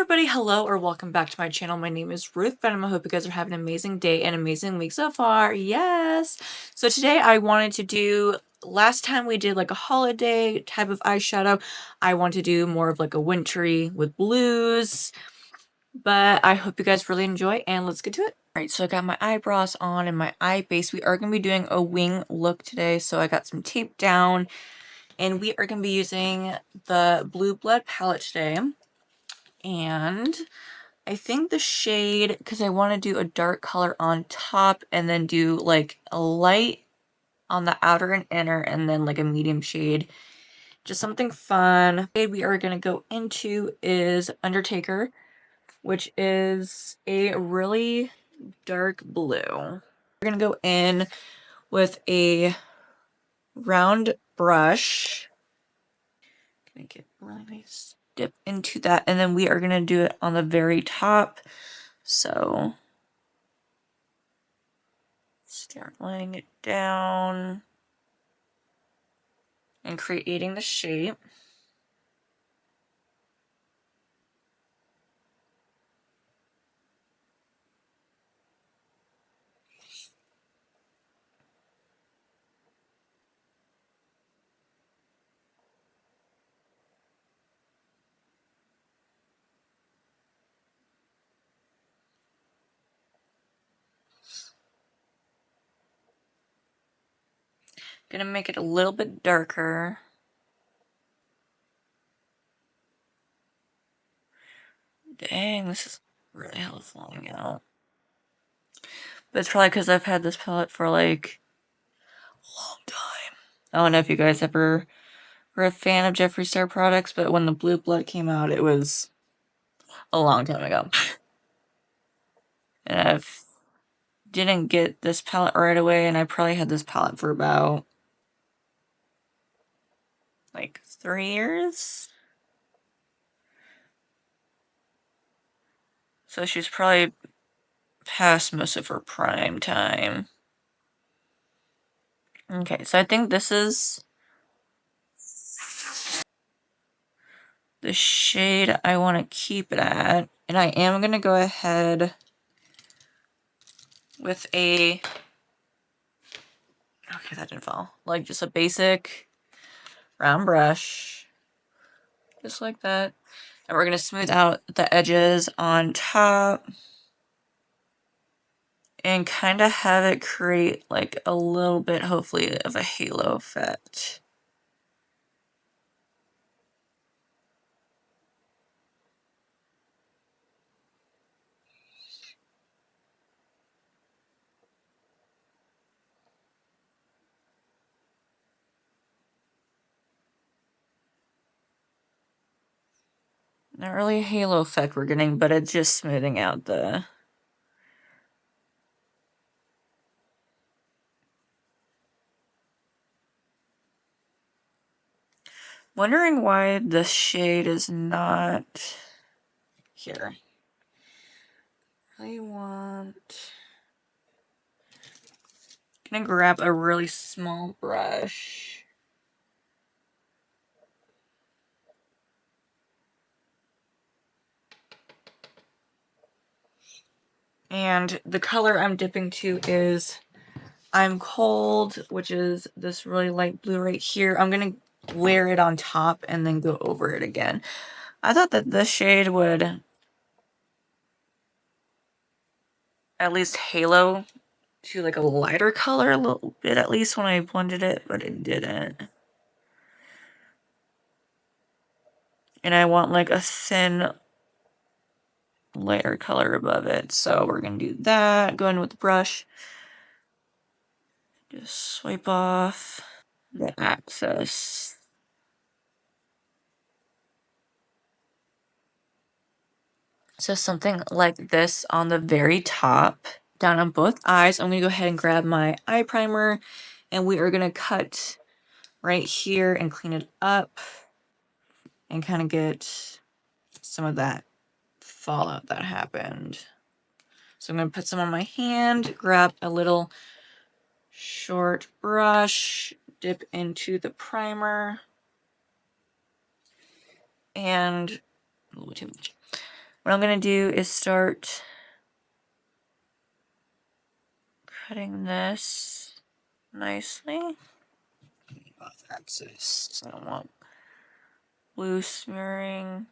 Everybody, hello or welcome back to my channel. My name is Ruth Venom. I hope you guys are having an amazing day and amazing week so far. Yes! So today I wanted to do, last time we did like a holiday type of eyeshadow. I want to do more of like a wintry with blues. But I hope you guys really enjoy and let's get to it. Alright, so I got my eyebrows on and my eye base. We are going to be doing a wing look today. So I got some tape down and we are going to be using the Blue Blood palette today. And I think the shade, because I want to do a dark color on top and then do like a light on the outer and inner and then like a medium shade. Just something fun. The shade we are going to go into is Undertaker, which is a really dark blue. We're going to go in with a round brush. Make it really nice. Dip into that and then we are going to do it on the very top. So start laying it down and creating the shape. Gonna make it a little bit darker. Dang, this is really hella falling out. But it's probably because I've had this palette for like a long time. I don't know if you guys ever were a fan of Jeffree Star products, but when the Blue Blood came out, it was a long time ago. And I didn't get this palette right away, and I probably had this palette for about like 3 years. So she's probably past most of her prime time. Okay, so I think this is the shade I want to keep it at. And I am going to go ahead with a, okay, that didn't fall. Like just a basic round brush. Just like that. And we're going to smooth out the edges on top. And kind of have it create like a little bit, hopefully, of a halo effect. Not really a halo effect we're getting, but it's just smoothing out the... Wondering why the shade is not here. I want... Gonna grab a really small brush. And the color I'm dipping to is I'm Cold, which is this really light blue right here. I'm gonna wear it on top and then go over it again. I thought that this shade would at least halo to like a lighter color a little bit, at least when I blended it, but it didn't. And I want like a thin lighter color above it, so we're gonna do that. Go in with the brush. Just swipe off the excess. So something like this on the very top, down on both eyes. I'm gonna go ahead and grab my eye primer, and we are gonna cut right here and clean it up and kind of get some of that fallout that happened. So I'm gonna put some on my hand, grab a little short brush, dip into the primer, and a little bit too much. what I'm going to do is start cutting this nicely. Off axis. I don't want blue smearing.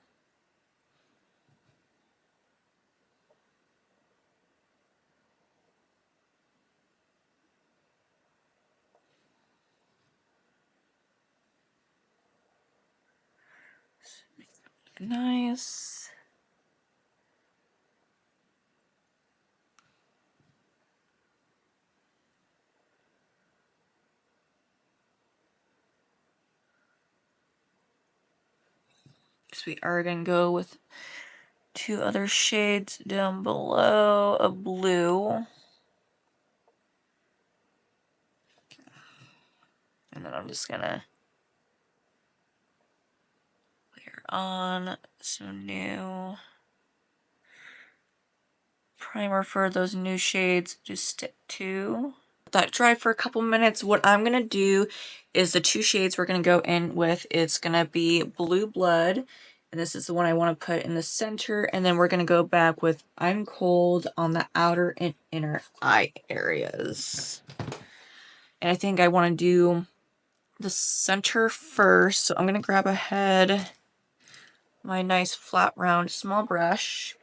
Nice. So we are going to go with 2 other shades down below of blue. And then I'm just going to layer on some new primer for those new shades. Just step 2. Let that dry for a couple minutes. What I'm going to do is the 2 shades we're going to go in with, it's going to be Blue Blood. And this is the one I want to put in the center. And then we're going to go back with I'm Cold on the outer and inner eye areas. And I think I want to do the center first. So I'm going to grab ahead my nice flat round small brush.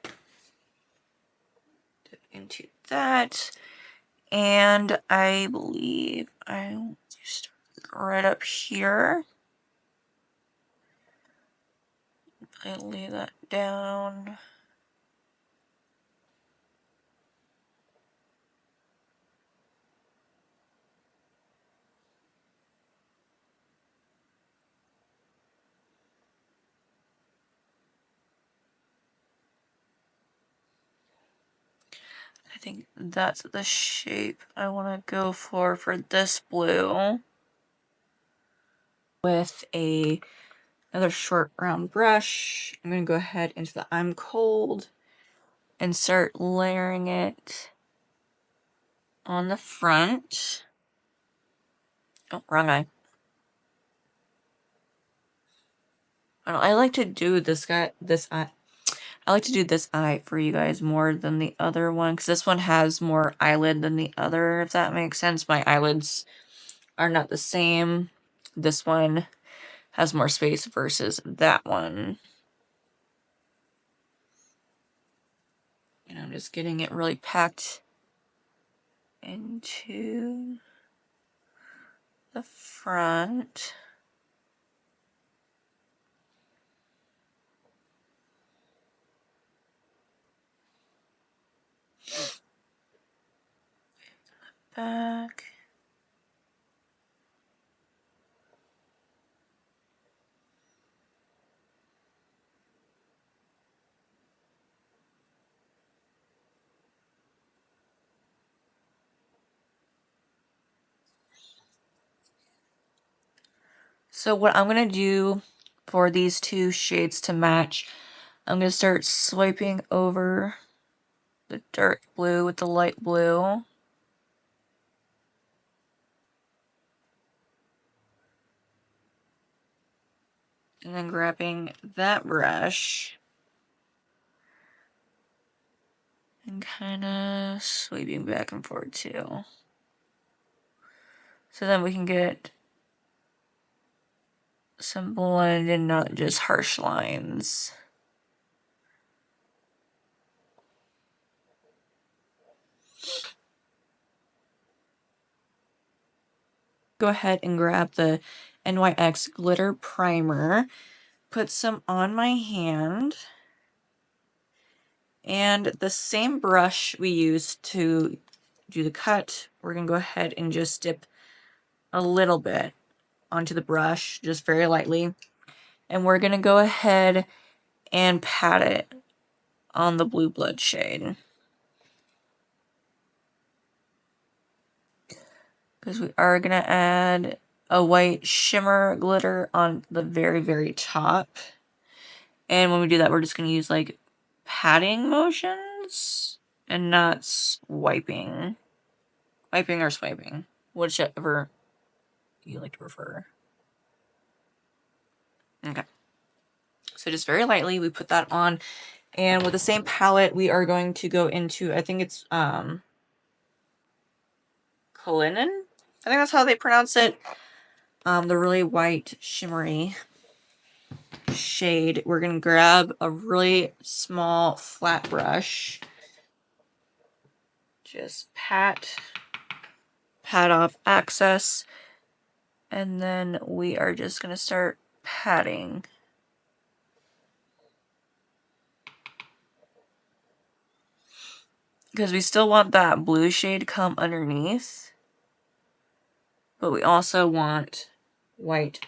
Dip into that. And I believe I'll start right up here. I lay that down. I think that's the shape I want to go for this blue. With another short round brush, I'm going to go ahead into the I'm Cold and start layering it on the front. Oh, wrong eye. I like to do this eye. I like to do this eye for you guys more than the other one, because this one has more eyelid than the other, if that makes sense. My eyelids are not the same. This one has more space versus that one. And I'm just getting it really packed into the front. Back. So what I'm going to do for these 2 shades to match, I'm going to start swiping over the dark blue with the light blue. And then grabbing that brush and kind of sweeping back and forth too. So then we can get some blend and not just harsh lines. Go ahead and grab the NYX glitter primer, put some on my hand, and the same brush we used to do the cut, we're going to go ahead and just dip a little bit onto the brush, just very lightly, and we're going to go ahead and pat it on the Blue Blood shade. Because we are going to add a white shimmer glitter on the very, very top. And when we do that, we're just going to use like patting motions and not swiping. Wiping or swiping, whichever you like to prefer. Okay. So just very lightly, we put that on. And with the same palette, we are going to go into, I think it's Cullinan? I think that's how they pronounce it. The really white shimmery shade. We're going to grab a really small flat brush. Just pat off excess. And then we are just going to start patting. Because we still want that blue shade to come underneath. But we also want white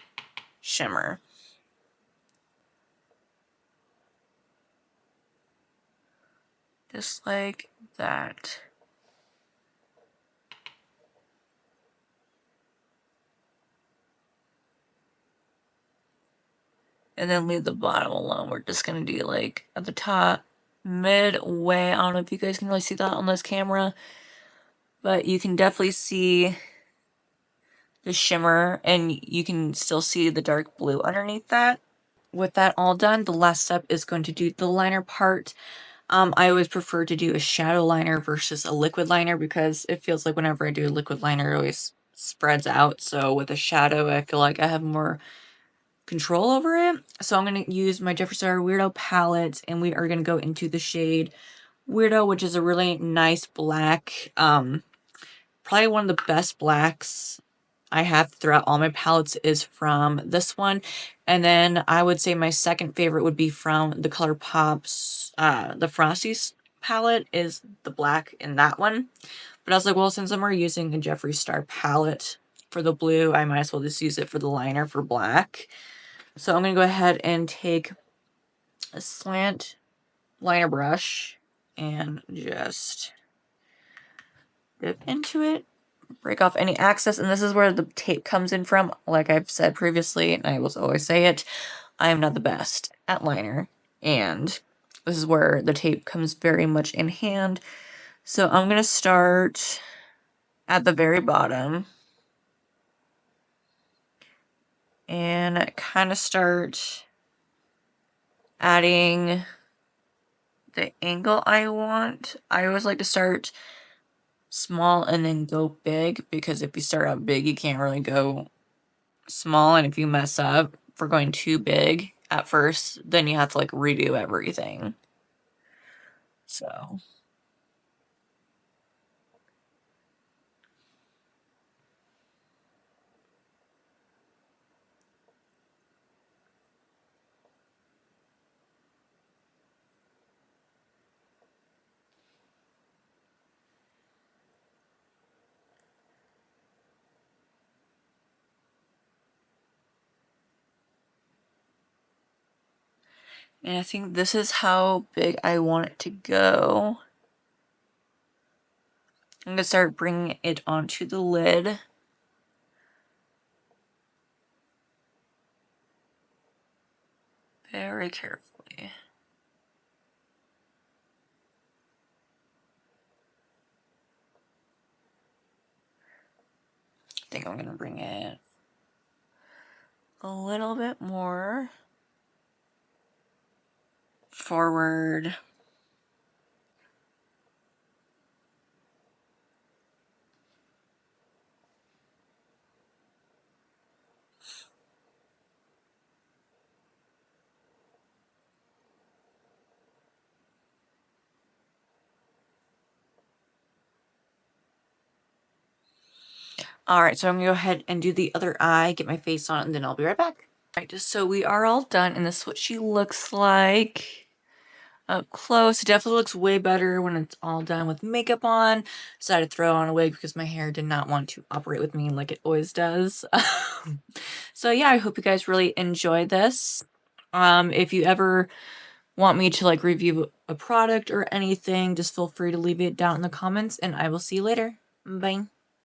shimmer. Just like that. And then leave the bottom alone. We're just going to do like at the top, midway. I don't know if you guys can really see that on this camera. But you can definitely see the shimmer. And you can still see the dark blue underneath that. With that all done, the last step is going to do the liner part. I always prefer to do a shadow liner versus a liquid liner because it feels like whenever I do a liquid liner, it always spreads out. So with a shadow, I feel like I have more control over it. So I'm going to use my Jeffree Star Weirdo palette, and we are going to go into the shade Weirdo, which is a really nice black. Probably one of the best blacks I have throughout all my palettes is from this one. And then I would say my second favorite would be from the ColourPop's, the Frosties palette is the black in that one. But I was like, well, since I'm already using a Jeffree Star palette for the blue, I might as well just use it for the liner for black. So I'm going to go ahead and take a slant liner brush and just dip into it. Break off any excess, and this is where the tape comes in from. Like I've said previously, and I will always say it, I am not the best at liner, and this is where the tape comes very much in hand. So I'm going to start at the very bottom and kind of start adding the angle I want. I always like to start small and then go big, because if you start out big, you can't really go small, and if you mess up for going too big at first, then you have to like redo everything. So and I think this is how big I want it to go. I'm going to start bringing it onto the lid. Very carefully. I think I'm going to bring it a little bit more forward. Alright, so I'm going to go ahead and do the other eye, get my face on it, and then I'll be right back. Alright, just so we are all done, and this is what she looks like up close. It definitely looks way better when it's all done with makeup on. Decided to throw on a wig because my hair did not want to operate with me like it always does. So yeah, I hope you guys really enjoyed this. If you ever want me to like review a product or anything, just feel free to leave it down in the comments, and I will see you later. Bye.